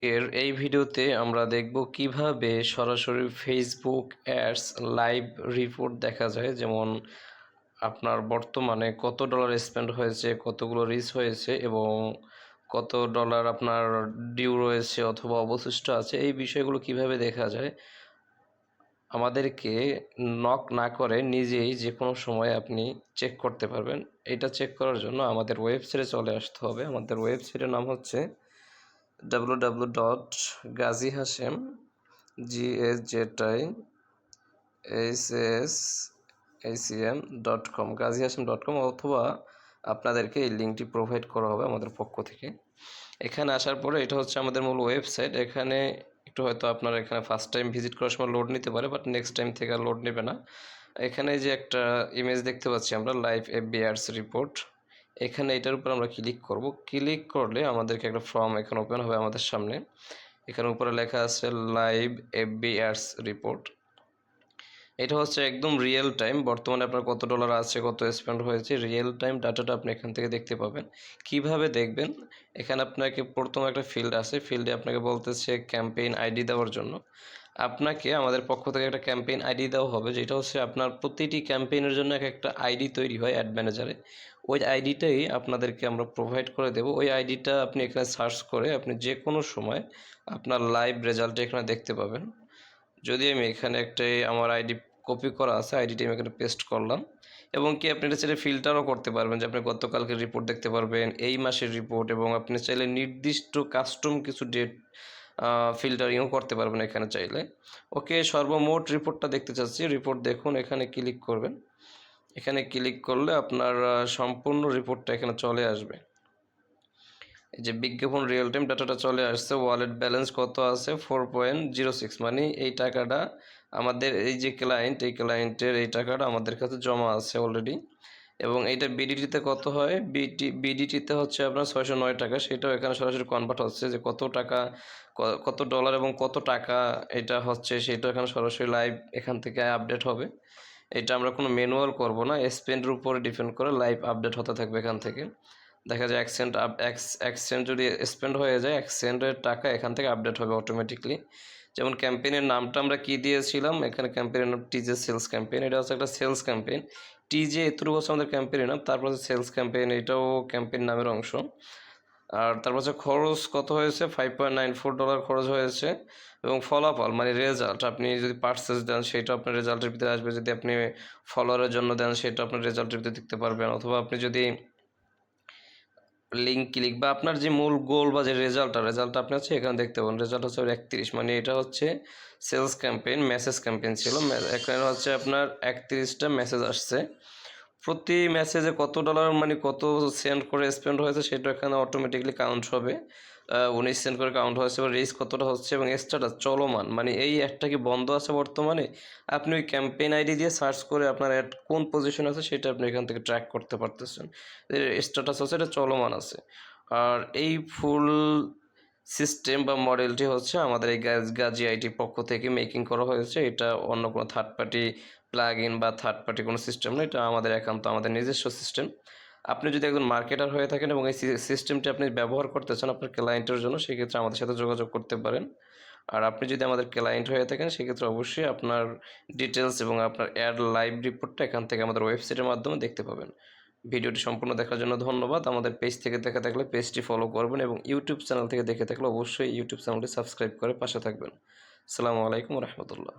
এই ভিডিওতে আমরা দেখব কিভাবে সরাসরি ফেসবুক অ্যাডস লাইভ রিপোর্ট দেখা যায়। যেমন আপনার বর্তমানে কত ডলার স্পেন্ড হয়েছে, কতগুলো রিচ হয়েছে এবং কত ডলার আপনার ডিউ রয়েছে অথবা অবশিষ্ট আছে। এই বিষয়গুলো কিভাবে দেখা যায় আমাদেরকে নক না করে নিজেই যে কোনো সময় আপনি চেক করতে পারবেন। এটা চেক করার জন্য আমাদের ওয়েবসাইটে চলে আসতে হবে। আমাদের ওয়েবসাইটের নাম হচ্ছে www.gazihashem GAZIHASHEM.com gazihashem.com অথবা আপনাদেরকে এই লিঙ্কটি প্রোভাইড করা হবে আমাদের পক্ষ থেকে। এখানে আসার পরে এটা হচ্ছে আমাদের মূল ওয়েবসাইট। এখানে একটু হয়তো আপনারা এখানে ফার্স্ট টাইম ভিজিট করার সময় লোড নিতে পারে, বাট নেক্সট টাইম থেকে আর লোড নেবে না। এখানে যে একটা ইমেজ দেখতে পাচ্ছি আমরা, লাইভ এফবি অ্যাডস রিপোর্ট, এখানে এটার উপর আমরা ক্লিক করব। ক্লিক করলে আমাদেরকে একটা ফর্ম এখানে ওপেন হবে আমাদের সামনে। এখানে উপরে লেখা আছে লাইভ এফবি অ্যাডস রিপোর্ট। এটা হচ্ছে একদম রিয়েল টাইম, বর্তমানে আপনার কত ডলার আছে, কত স্পেন্ড হয়েছে, রিয়েল টাইম ডাটাটা আপনি এখান থেকে দেখতে পাবেন। কিভাবে দেখবেন, এখানে আপনাকে প্রথম একটা ফিল্ড আছে, ফিল্ডে আপনাকে বলতেছে ক্যাম্পেইন আইডি দেওয়ার জন্য। আপনাকে আমাদের পক্ষ থেকে একটা ক্যাম্পেইন আইডি দেওয়া হবে, যেটা হচ্ছে আপনার প্রতিটি ক্যাম্পেইনের জন্য একটা আইডি তৈরি হয় অ্যাড ম্যানেজারে। ওই আইডিটাই আপনাদেরকে আমরা প্রোভাইড করে দেব। ওই আইডিটা আপনি এখানে সার্চ করে আপনি যে কোনো সময় আপনার লাইভ রেজাল্টটা এখানে দেখতে পাবেন। যদি আমি এখানে একটাই আমার আইডি কপি করা আছে, আইডিটি আমি এখানে পেস্ট করলাম। এবং কি আপনি এটা চাইলে ফিল্টারও করতে পারবেন, যে আপনি গতকালকের রিপোর্ট দেখতে পারবেন, এই মাসের রিপোর্ট, এবং আপনি চাইলে নির্দিষ্ট কাস্টম কিছু ডেট ফিল্টারিংও করতে পারবেন এখানে চাইলে। ওকে, সর্বমোট রিপোর্টটা দেখতে চাচ্ছি। রিপোর্ট দেখুন, এখানে ক্লিক করবেন। এখানে ক্লিক করলে আপনার সম্পূর্ণ রিপোর্টটা এখানে চলে আসবে। এই যে বিজ্ঞাপন রিয়েল টাইম ডাটাটা চলে আসছে। ওয়ালেট ব্যালেন্স কত আছে, 4.06, মানে এই টাকাটা আমাদের এই যে ক্লায়েন্ট, এই ক্লায়েন্টের এই টাকাটা আমাদের কাছে জমা আছে অলরেডি। এবং এইটা বিডিটিতে কত হয়, বিডিটিতে হচ্ছে আপনার 609 টাকা, সেটাও এখানে সরাসরি কনভার্ট হচ্ছে, যে কত টাকা, কত ডলার এবং কত টাকা এটা হচ্ছে, সেটা এখানে সরাসরি লাইভ এখান থেকে আপডেট হবে। এটা আমরা কোনো ম্যানুয়াল করব না, স্পেন্ডের উপরে ডিপেন্ড করে লাইভ আপডেট হতে থাকবে। এখান থেকে দেখা যায় এক সেন্ট যদি স্পেন্ড হয়ে যায়, 1 সেন্টের টাকা এখান থেকে আপডেট হবে অটোমেটিকলি। যেমন ক্যাম্পেইনের নামটা আমরা কি দিয়েছিলাম, এখানে ক্যাম্পেইনের নাম টিজে সেলস ক্যাম্পেইন। এটা হচ্ছে একটা সেলস ক্যাম্পেইন। টিজে এতটুকু হচ্ছে আমাদের ক্যাম্পেইনের নাম, তারপর হচ্ছে সেলস ক্যাম্পেইন, এটাও ক্যাম্পেইন নামের অংশ। আর তারপর হচ্ছে খরচ কত হয়েছে, 5.94 ডলার খরচ হয়েছে। এবং ফলাফল মানে রেজাল্ট, আপনি যদি পার্সেস দেন সেটা আপনার রেজাল্টের ভিতরে আসবে, যদি আপনি ফলোয়ারের জন্য দেন সেটা আপনার রেজাল্টের ভিতরে দেখতে পারবেন, অথবা আপনি যদি লিঙ্ক ক্লিক বা আপনার যে মূল গোল বা যে রেজাল্টটা আপনি হচ্ছে এখানে দেখতে পাবেন। রেজাল্ট হচ্ছে 31, মানে এটা হচ্ছে সেলস ক্যাম্পেইন, মেসেজ ক্যাম্পেইন ছিল। এখানে হচ্ছে আপনার 31টা মেসেজ আসছে। প্রতি মেসেজে কত ডলার মানে কত সেন্ড করে স্পেন্ড হয়েছে সেটা এখানে অটোমেটিকলি কাউন্ট হবে। 19 সেন্ট করে কাউন্ট হয়েছে, এবং রিচ কতটা হচ্ছে, এবং স্ট্যাটাস চলমান, মানে এই অ্যাডটা কি বন্ধ আছে বর্তমানে, আপনি ওই ক্যাম্পেইন আইডি দিয়ে সার্চ করে আপনার অ্যাড কোন পজিশন আছে সেটা আপনি এখান থেকে ট্র্যাক করতে পারতেছেন। স্ট্যাটাস আছে, এটা চলমান আছে। আর এই ফুল সিস্টেম বা মডেলটি হচ্ছে আমাদের এই গাজি আইটি পক্ষ থেকে মেকিং করা হয়েছে। এটা অন্য কোনো থার্ড পার্টি প্লাগ ইন বা থার্ড পার্টি কোনো সিস্টেম না, এটা আমাদের একান্ত আমাদের নিজস্ব সিস্টেম। আপনি যদি একজন মার্কেটার হয়ে থাকেন এবং এই সিস্টেমটি আপনি ব্যবহার করতে চান আপনার ক্লায়েন্টের জন্য, সেক্ষেত্রে আমাদের সাথে যোগাযোগ করতে পারেন। আর আপনি যদি আমাদের ক্লায়েন্ট হয়ে থাকেন সেক্ষেত্রে অবশ্যই আপনার ডিটেলস এবং আপনার অ্যাড লাইভ রিপোর্টটা এখান থেকে আমাদের ওয়েবসাইটের মাধ্যমে দেখতে পাবেন। ভিডিওটি সম্পূর্ণ দেখার জন্য ধন্যবাদ। আমাদের পেজ থেকে দেখে থাকলে পেজটি ফলো করবেন, এবং ইউটিউব চ্যানেল থেকে দেখে থাকলে অবশ্যই ইউটিউব চ্যানেলটি সাবস্ক্রাইব করে পাশে থাকবেন। আসসালামু আলাইকুম রহমতুল্লাহ।